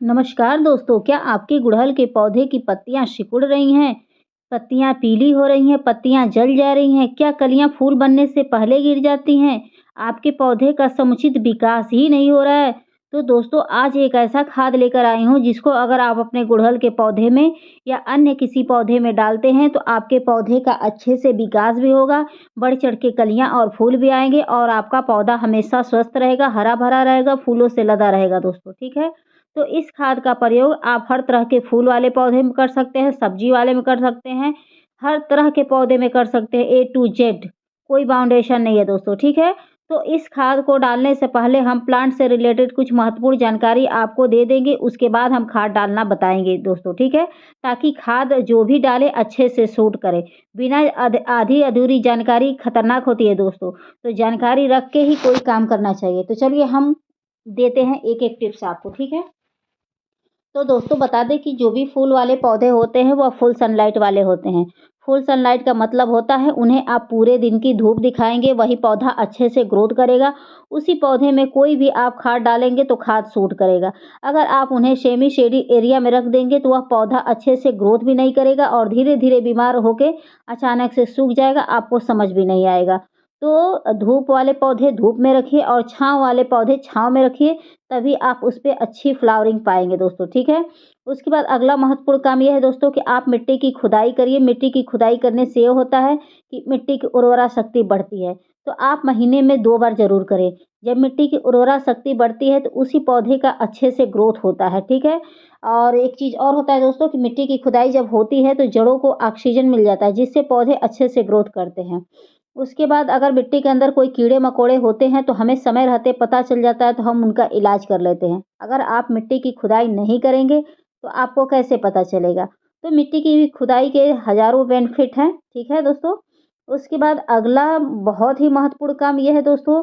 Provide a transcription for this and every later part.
नमस्कार दोस्तों, क्या आपके गुड़हल के पौधे की पत्तियां सिकुड़ रही हैं? पत्तियां पीली हो रही हैं, पत्तियां जल जा रही हैं, क्या कलियां फूल बनने से पहले गिर जाती हैं? आपके पौधे का समुचित विकास ही नहीं हो रहा है। तो दोस्तों, आज एक ऐसा खाद लेकर आई हूँ जिसको अगर आप अपने गुड़हल के पौधे में या अन्य किसी पौधे में डालते हैं तो आपके पौधे का अच्छे से विकास भी होगा, बढ़ चढ़ के कलियां और फूल भी आएंगे और आपका पौधा हमेशा स्वस्थ रहेगा, हरा भरा रहेगा, फूलों से लदा रहेगा दोस्तों। ठीक है, तो इस खाद का प्रयोग आप हर तरह के फूल वाले पौधे में कर सकते हैं, सब्जी वाले में कर सकते हैं, हर तरह के पौधे में कर सकते हैं, ए टू जेड, कोई बाउंडेशन नहीं है दोस्तों। ठीक है, तो इस खाद को डालने से पहले हम प्लांट से रिलेटेड कुछ महत्वपूर्ण जानकारी आपको दे देंगे, उसके बाद हम खाद डालना बताएंगे दोस्तों। ठीक है, ताकि खाद जो भी डाले अच्छे से सूट करे। बिना आधी अधूरी जानकारी खतरनाक होती है दोस्तों, तो जानकारी रख के ही कोई काम करना चाहिए। तो चलिए हम देते हैं एक एक टिप्स आपको। ठीक है, तो दोस्तों बता दें कि जो भी फूल वाले पौधे होते हैं वह फुल सनलाइट वाले होते हैं। फुल सनलाइट का मतलब होता है उन्हें आप पूरे दिन की धूप दिखाएँगे, वही पौधा अच्छे से ग्रोथ करेगा। उसी पौधे में कोई भी आप खाद डालेंगे तो खाद सूट करेगा। अगर आप उन्हें सेमी शेडी एरिया में रख देंगे तो वह पौधा अच्छे से ग्रोथ भी नहीं करेगा और धीरे-धीरे बीमार होके अचानक से सूख जाएगा, आपको समझ भी नहीं आएगा। तो धूप वाले पौधे धूप में रखिए और छाँव वाले पौधे छाँव में रखिए, तभी आप उस पे अच्छी फ्लावरिंग पाएँगे दोस्तों। ठीक है? उसके बाद अगला महत्वपूर्ण काम ये है दोस्तों कि आप मिट्टी की खुदाई करिए। मिट्टी की खुदाई करने से ये होता है कि मिट्टी की उर्वरा शक्ति बढ़ती है। तो आप महीने में 2 बार ज़रूर करें। जब मिट्टी की उर्वरा शक्ति बढ़ती है तो उसी पौधे का अच्छे से ग्रोथ होता है। ठीक है? और एक चीज़ और होता है दोस्तों कि मिट्टी की खुदाई जब होती है तो जड़ों को ऑक्सीजन मिल जाता है, जिससे पौधे अच्छे से ग्रोथ करते हैं। उसके बाद अगर मिट्टी के अंदर कोई कीड़े-मकोड़े होते हैं तो हमें समय रहते पता चल जाता है, तो हम उनका इलाज कर लेते हैं। अगर आप मिट्टी की खुदाई नहीं करेंगे तो आपको कैसे पता चलेगा? तो मिट्टी की खुदाई के हज़ारों बेनिफिट हैं। ठीक है दोस्तों? उसके बाद अगला बहुत ही महत्वपूर्ण काम ये है दोस्तों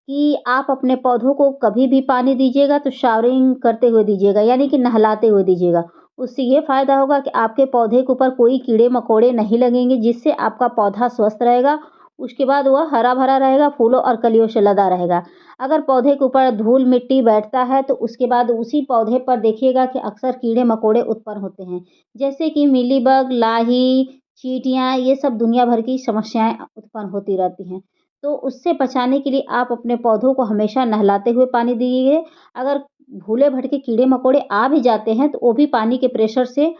कि आप अपने पौधों को कभी भी पानी दीजिएगा तो शावरिंग करते हुए दीजिएगा, यानी कि नहलाते हुए दीजिएगा। उससे ये फ़ायदा होगा कि आपके पौधे के ऊपर कोई कीड़े-मकोड़े नहीं लगेंगे, जिससे आपका पौधा स्वस्थ रहेगा। उसके बाद वह हरा-भरा रहेगा, फूलों और कलियों से लदा रहेगा। अगर पौधे के ऊपर धूल-मिट्टी बैठता है तो उसके बाद उसी पौधे पर देखिएगा कि अक्सर कीड़े-मकोड़े उत्पन्न होते हैं, जैसे कि मीलीबग, लाही, चींटियाँ, ये सब दुनिया भर की समस्याएँ उत्पन्न होती रहती हैं। तो उससे बचाने के लिए आप अपने पौधों को हमेशा नहलाते हुए पानी दीजिए। अगर भूले-भटके कीड़े-मकोड़े आ भी जाते हैं, तो वो भी पानी के प्रेशर से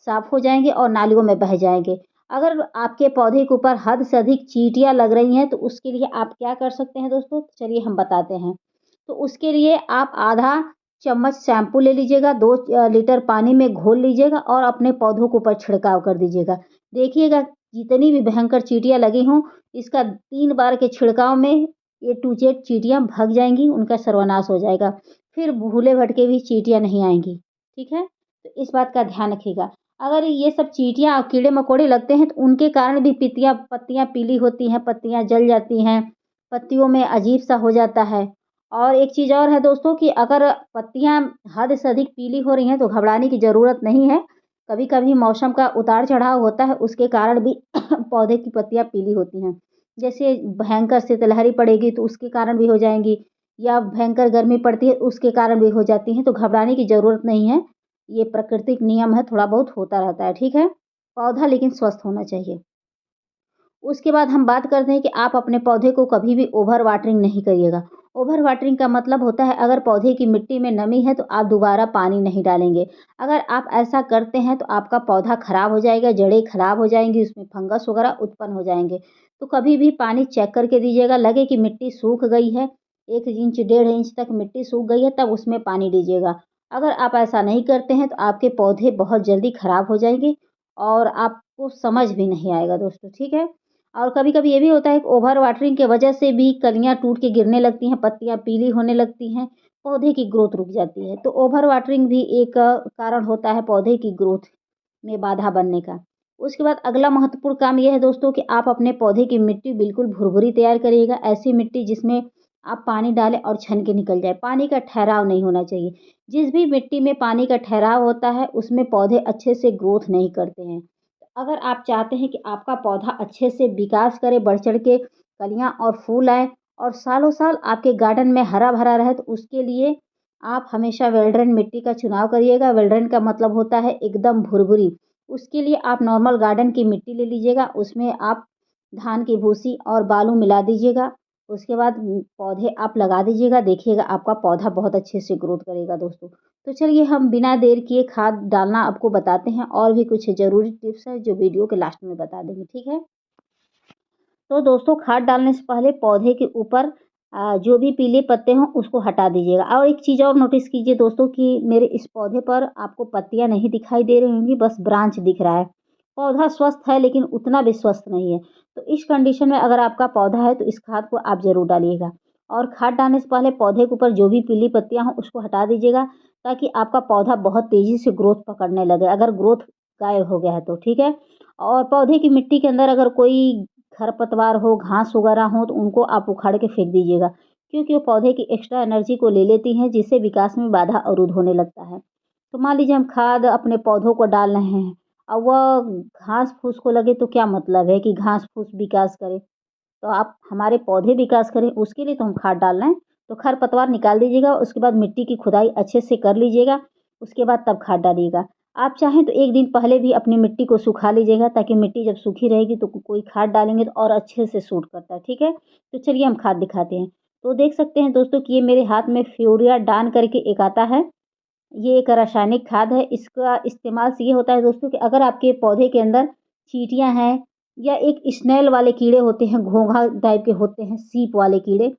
साफ़ हो जाएँगे और नालियों में बह जाएँगे। अगर आपके पौधे के ऊपर हद से अधिक चींटियाँ लग रही हैं, तो उसके लिए आप क्या कर सकते हैं दोस्तों? चलिए हम बताते हैं। तो उसके लिए आप आधा चम्मच शैम्पू ले लीजिएगा, 2 लीटर पानी में घोल लीजिएगा और अपने पौधों के ऊपर छिड़काव कर दीजिएगा। देखिएगा जितनी भी भयंकर चींटियाँ लगी हों, इसका 3 बार के छिड़काव में ए टू जेड चींटियाँ भाग जाएँगी, उनका सर्वनाश हो जाएगा। फिर भूले-भटके भी चींटियाँ नहीं आएँगी, ठीक है? तो इस बात का ध्यान रखिएगा। अगर ये सब चींटियाँ और कीड़े-मकोड़े लगते हैं, तो उनके कारण भी पत्तियाँ पीली होती हैं, पत्तियाँ जल जाती हैं, पत्तियों में अजीब-सा हो जाता है। और एक चीज़ और है दोस्तों कि अगर पत्तियाँ हद से अधिक पीली हो रही हैं, तो घबराने की ज़रूरत नहीं है। कभी-कभी मौसम का उतार-चढ़ाव होता है, उसके कारण भी पौधे की पत्तियाँ पीली होती हैं। जैसे भयंकर शीतलहरी पड़ेगी तो उसके कारण भी हो जाएँगी या भयंकर गर्मी पड़ती है उसके कारण भी हो जाती हैं, तो घबराने की ज़रूरत नहीं है। ये प्राकृतिक नियम है, थोड़ा बहुत होता रहता है, ठीक है? पौधा लेकिन स्वस्थ होना चाहिए। उसके बाद हम बात करते हैं कि आप अपने पौधे को कभी भी ओवर वाटरिंग नहीं करिएगा। ओवर वाटरिंग का मतलब होता है अगर पौधे की मिट्टी में नमी है तो आप दोबारा पानी नहीं डालेंगे। अगर आप ऐसा करते हैं तो आपका पौधा खराब हो जाएगा, जड़ें खराब हो जाएँगी, उसमें फंगस वगैरह उत्पन्न हो जाएँगे। तो कभी भी पानी चेक करके दीजिएगा, लगे कि मिट्टी सूख गई है, 1 इंच, 1.5 इंच तक मिट्टी सूख गई है तब उसमें पानी दीजिएगा। अगर आप ऐसा नहीं करते हैं तो आपके पौधे बहुत जल्दी खराब हो जाएँगे और आपको समझ भी नहीं आएगा दोस्तों, ठीक है? और कभी-कभी ये भी होता है कि ओवर वाटरिंग की वजह से भी कलियाँ टूट के गिरने लगती हैं, पत्तियाँ पीली होने लगती हैं, पौधे की ग्रोथ रुक जाती है। तो ओवर वाटरिंग भी एक कारण होता है पौधे की ग्रोथ में बाधा बनने का। उसके बाद अगला महत्वपूर्ण काम ये है दोस्तों कि आप अपने पौधे की मिट्टी बिल्कुल भुरभुरी तैयार करिएगा। ऐसी मिट्टी जिसमें आप पानी डालें और छन के निकल जाए। पानी का ठहराव नहीं होना चाहिए। जिस भी मिट्टी में पानी का ठहराव होता है, उसमें पौधे अच्छे से ग्रोथ नहीं करते हैं। अगर आप चाहते हैं कि आपका पौधा अच्छे से विकास करे, बढ़-चढ़ के कलियाँ और फूल आएँ और सालों-साल आपके गार्डन में हरा-भरा रहे, तो उसके लिए आप हमेशा वेल्ड्रेन मिट्टी का चुनाव करिएगा। वेल्ड्रेन का मतलब होता है एकदम भुरभुरी। उसके लिए आप नॉर्मल गार्डन की मिट्टी ले लीजिएगा, उसमें आप धान की भूसी और बालू मिला दीजिएगा। उसके बाद पौधे आप लगा दीजिएगा, देखिएगा आपका पौधा बहुत अच्छे से ग्रोथ करेगा दोस्तों। तो चलिए हम बिना देर किए खाद डालना आपको बताते हैं, और भी कुछ ज़रूरी टिप्स हैं जो वीडियो के लास्ट में बता देंगे, ठीक है? तो दोस्तों खाद डालने से पहले पौधे के ऊपर जो भी पीले पत्ते हों उसको हटा दीजिएगा। और एक चीज़ और नोटिस कीजिए दोस्तों कि मेरे इस पौधे पर आपको पत्तियाँ नहीं दिखाई दे रही होंगी, बस ब्रांच दिख रहा है। पौधा स्वस्थ है लेकिन उतना भी स्वस्थ नहीं है। तो इस कंडीशन में अगर आपका पौधा है तो इस खाद को आप ज़रूर डालिएगा। और खाद डालने से पहले पौधे के ऊपर जो भी पीली पत्तियाँ हों उसको हटा दीजिएगा, ताकि आपका पौधा बहुत तेज़ी से ग्रोथ पकड़ने लगे, अगर ग्रोथ गायब हो गया है तो, ठीक है? और पौधे की मिट्टी के अंदर अगर कोई खरपतवार हो, घास वगैरह हो तो उनको आप उखाड़ के फेंक दीजिएगा, क्योंकि वो पौधे की एक्स्ट्रा एनर्जी को ले लेती हैं, जिससे विकास में बाधा अवरुद्ध होने लगता है। तो मान लीजिए हम खाद अपने पौधों को डाल रहे हैं, अब वह घास-फूस को लगे तो क्या मतलब है कि घास-फूस विकास करे? तो आप हमारे पौधे विकास करें उसके लिए तो हम खाद डाल रहे हैं। तो खरपतवार निकाल दीजिएगा, उसके बाद मिट्टी की खुदाई अच्छे से कर लीजिएगा, उसके बाद तब खाद डालिएगा। आप चाहें तो 1 दिन पहले भी अपनी मिट्टी को सुखा लीजिएगा, ताकि मिट्टी जब सूखी रहेगी तो कोई खाद डालेंगे तो और अच्छे से सूट करता है, ठीक है? तो चलिए हम खाद दिखाते हैं। तो देख सकते हैं दोस्तों कि ये मेरे हाथ में फ्यूरिया डान करके एक आता है। ये एक रासायनिक खाद है। इसका इस्तेमाल से ये होता है दोस्तों कि अगर आपके पौधे के अंदर चींटियाँ हैं या एक स्नेल वाले कीड़े होते हैं, घोंघा टाइप के होते हैं, सीप वाले कीड़े,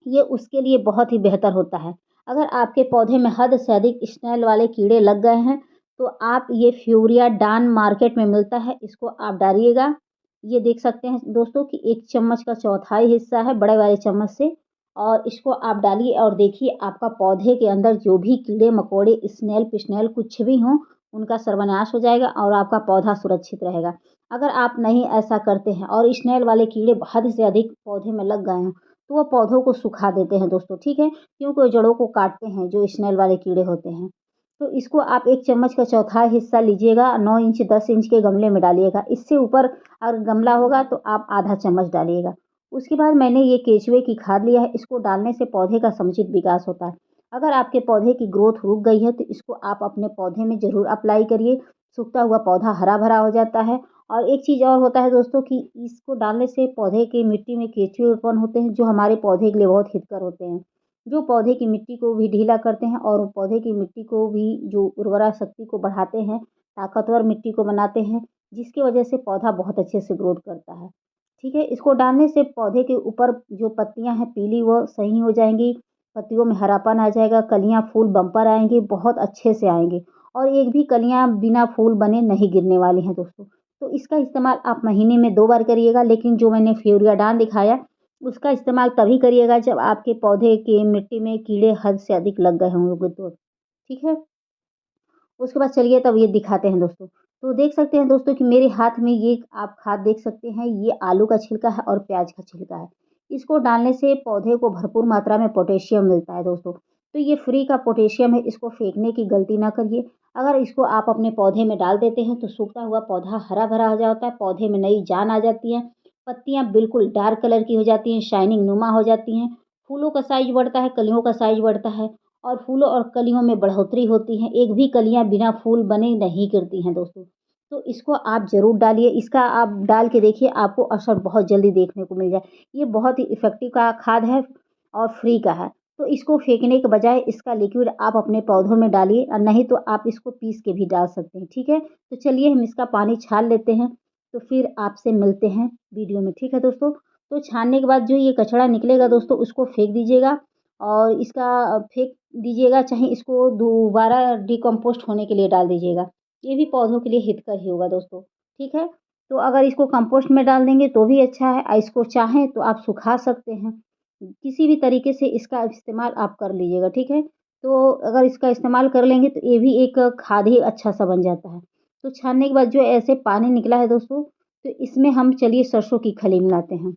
ये उसके लिए बहुत ही बेहतर होता है। अगर आपके पौधे में हद से अधिक स्नेल वाले कीड़े लग गए हैं, तो आप ये फ्यूरिया डान मार्केट में मिलता है, इसको आप डालिएगा। ये देख सकते हैं दोस्तों कि 1 चम्मच का चौथाई हिस्सा है बड़े वाले चम्मच से, और इसको आप डालिए और देखिए आपका पौधे के अंदर जो भी कीड़े-मकोड़े, स्नेल-पिस्नेल कुछ भी हों, उनका सर्वनाश हो जाएगा और आपका पौधा सुरक्षित रहेगा। अगर आप नहीं ऐसा करते हैं और स्नेल वाले कीड़े हद से अधिक पौधे में लग गए हैं, तो वो पौधों को सुखा देते हैं दोस्तों, ठीक है? क्योंकि वो जड़ों को काटते हैं, जो स्नेल वाले कीड़े होते हैं। तो इसको आप 1 चम्मच का चौथाई हिस्सा लीजिएगा, 9 इंच 10 इंच के गमले में डालिएगा। इससे ऊपर अगर गमला होगा तो आप आधा चम्मच डालिएगा। उसके बाद मैंने ये केचुए की खाद लिया है, इसको डालने से पौधे का समुचित विकास होता है। अगर आपके पौधे की ग्रोथ रुक गई है तो इसको आप अपने पौधे में ज़रूर अप्लाई करिए, सूखता हुआ पौधा हरा-भरा हो जाता है। और एक चीज़ और होता है दोस्तों कि इसको डालने से पौधे की मिट्टी में केंचुए उत्पन्न होते हैं, जो हमारे पौधे के लिए बहुत हितकर होते हैं। जो पौधे की मिट्टी को भी ढीला करते हैं और पौधे की मिट्टी को भी जो उर्वरा शक्ति को बढ़ाते हैं, ताकतवर मिट्टी को बनाते हैं, जिसकी वजह से पौधा बहुत अच्छे से ग्रोथ करता है। ठीक है? इसको डालने से पौधे के ऊपर जो पत्तियाँ हैं पीली वो सही हो जाएँगी, पत्तियों में हरापन आ जाएगा, कलियाँ फूल बम्पर आएँगे, बहुत अच्छे से आएँगे और एक भी कलियाँ बिना फूल बने नहीं गिरने वाली हैं दोस्तों। तो इसका इस्तेमाल आप महीने में 2 बार करिएगा, लेकिन जो मैंने फ्यूरियाडान दिखाया, उसका इस्तेमाल तभी करिएगा जब आपके पौधे के मिट्टी में कीड़े हद से अधिक लग गए होंगे तो, ठीक है? उसके बाद चलिए तब ये दिखाते हैं दोस्तों। तो देख सकते हैं दोस्तों कि मेरे हाथ में ये आप खाद देख सकते हैं, ये आलू का छिलका है और प्याज का छिलका है। इसको डालने से पौधे को भरपूर मात्रा में पोटेशियम मिलता है दोस्तों। तो ये फ्री का पोटेशियम है, इसको फेंकने की गलती ना करिए। अगर इसको आप अपने पौधे में डाल देते हैं तो सूखा हुआ पौधा हरा-भरा हो जाता है, पौधे में नई जान आ जाती है, पत्तियाँ बिल्कुल डार्क कलर की हो जाती हैं, शाइनिंग नुमा हो जाती हैं, फूलों का साइज़ बढ़ता है, कलियों का साइज़ बढ़ता है और फूलों और कलियों में बढ़ोतरी होती है। एक भी कलियाँ बिना फूल बने नहीं गिरती हैं दोस्तों। तो इसको आप ज़रूर डालिए, इसका आप डाल के देखिए आपको असर बहुत जल्दी देखने को मिल जाए। ये बहुत ही इफ़ेक्टिव का खाद है और फ्री का है। तो इसको फेंकने के बजाय इसका लिक्विड आप अपने पौधों में डालिए और नहीं तो आप इसको पीस के भी डाल सकते हैं, ठीक है? तो चलिए हम इसका पानी छान लेते हैं, तो फिर आपसे मिलते हैं वीडियो में, ठीक है दोस्तों? तो छानने के बाद जो ये कचरा निकलेगा दोस्तों उसको फेंक दीजिएगा और इसका फेंक दीजिएगा, चाहे इसको दोबारा डिकम्पोस्ट होने के लिए डाल दीजिएगा। ये भी पौधों के लिए हितकर ही होगा दोस्तों, ठीक है? तो अगर इसको कंपोस्ट में डाल देंगे तो भी अच्छा है, इसको चाहें तो आप सुखा सकते हैं। किसी भी तरीके से इसका इस्तेमाल आप कर लीजिएगा, ठीक है? तो अगर इसका इस्तेमाल कर लेंगे तो ये भी एक खाद ही अच्छा-सा बन जाता है। तो छानने के बाद जो ऐसे पानी निकला है दोस्तों, तो इसमें हम चलिए सरसों की खली मिलाते हैं।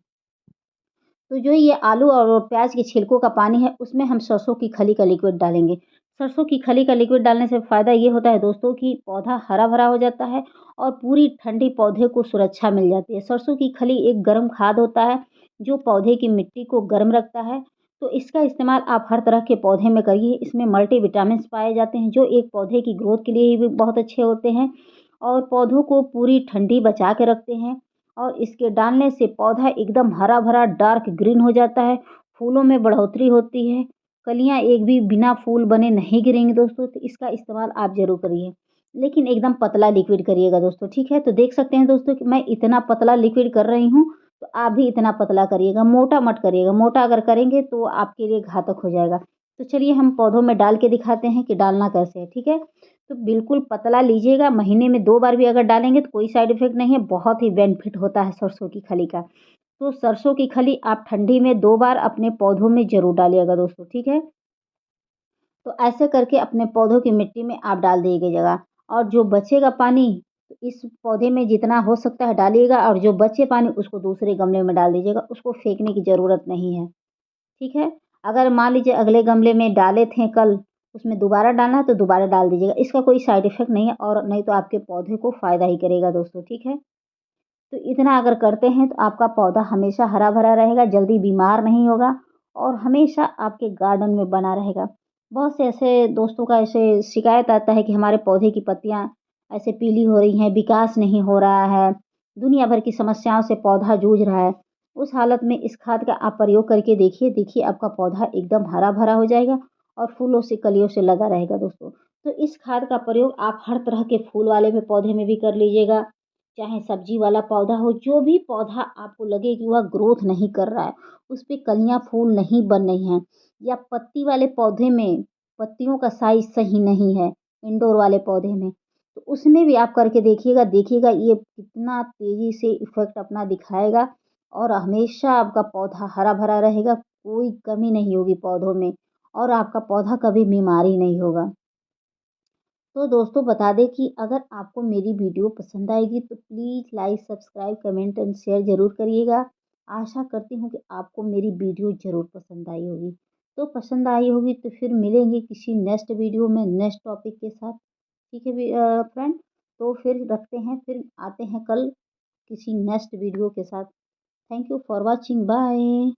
तो जो ये आलू और प्याज के छिलकों का पानी है, उसमें हम सरसों की खली का लिक्विड डालेंगे। सरसों की खली का लिक्विड डालने से फ़ायदा ये होता है दोस्तों कि पौधा हरा-भरा हो जाता है और पूरी ठंडी पौधे को सुरक्षा मिल जाती है। सरसों की खली एक गर्म खाद होता है, जो पौधे की मिट्टी को गर्म रखता है तो इसका इस्तेमाल आप हर तरह के पौधे में करिए। इसमें मल्टीविटामिन्स पाए जाते हैं जो एक पौधे की ग्रोथ के लिए भी बहुत अच्छे होते हैं और पौधों को पूरी ठंडी बचा के रखते हैं और इसके डालने से पौधा एकदम हरा-भरा डार्क ग्रीन हो जाता है, फूलों में बढ़ोतरी होती है, कलियाँ एक भी बिना फूल बने नहीं गिरेंगी दोस्तों, तो इसका इस्तेमाल आप ज़रूर करिए। लेकिन एकदम पतला लिक्विड करिएगा दोस्तों, ठीक है? तो देख सकते हैं दोस्तों कि मैं इतना पतला लिक्विड कर रही हूँ, तो आप भी इतना पतला करिएगा, मोटा मत करिएगा, मोटा अगर करेंगे तो आपके लिए घातक हो जाएगा। तो चलिए हम पौधों में डाल के दिखाते हैं कि डालना कैसे है, ठीक है? तो बिल्कुल पतला लीजिएगा, महीने में 2 बार भी अगर डालेंगे तो कोई साइड इफ़ेक्ट नहीं है, बहुत ही बेनिफिट होता है सरसों की खली का। तो सरसों की खली आप ठंडी में 2 बार अपने पौधों में ज़रूर डालिएगा दोस्तों, ठीक है? तो ऐसे करके अपने पौधों की मिट्टी में आप डाल दीजिएगा और जो बचेगा पानी तो इस पौधे में जितना हो सकता है डालिएगा और जो बचे पानी उसको दूसरे गमले में डाल दीजिएगा, उसको फेंकने की ज़रूरत नहीं है, ठीक है? अगर मान लीजिए अगले गमले में डाले थे कल, उसमें दोबारा डालना है तो दोबारा डाल दीजिएगा, इसका कोई साइड इफ़ेक्ट नहीं है और नहीं तो आपके पौधे को फ़ायदा ही करेगा दोस्तों, ठीक है? तो इतना अगर करते हैं तो आपका पौधा हमेशा हरा-भरा रहेगा, जल्दी बीमार नहीं होगा और हमेशा आपके गार्डन में बना रहेगा। बहुत से ऐसे दोस्तों का ऐसे शिकायत आता है कि हमारे पौधे की पत्तियाँ ऐसे पीली हो रही हैं, विकास नहीं हो रहा है, दुनिया भर की समस्याओं से पौधा जूझ रहा है। उस हालत में इस खाद का आप प्रयोग करके देखिए, देखिए आपका पौधा एकदम हरा-भरा हो जाएगा और फूलों से, कलियों से लदा रहेगा दोस्तों। तो इस खाद का प्रयोग आप हर तरह के फूल वाले भी पौधे में भी कर लीजिएगा। चाहे सब्जी वाला पौधा हो, जो भी पौधा आपको लगे कि वह ग्रोथ नहीं कर रहा है, उस पे कलियाँ फूल नहीं बन रही हैं या पत्ती वाले पौधे में पत्तियों का साइज़ सही नहीं है, इंडोर वाले पौधे में, तो उसमें भी आप करके देखिएगा, देखिएगा ये कितना तेज़ी से इफ़ेक्ट अपना दिखाएगा और हमेशा आपका पौधा हरा-भरा रहेगा, कोई कमी नहीं होगी पौधों में और आपका पौधा कभी बीमार ही नहीं होगा। तो दोस्तों बता दें कि अगर आपको मेरी वीडियो पसंद आएगी तो please like, subscribe, comment and share ज़रूर करिएगा। आशा करती हूँ कि आपको मेरी वीडियो ज़रूर पसंद आई होगी। तो पसंद आई होगी तो फिर मिलेंगे किसी नेक्स्ट वीडियो में नेक्स्ट टॉपिक के साथ। ठीक है फ्रेंड? तो फिर रखते हैं, फिर आते हैं कल किसी नेक्स्ट वीडियो के साथ। Thank you for watching, bye.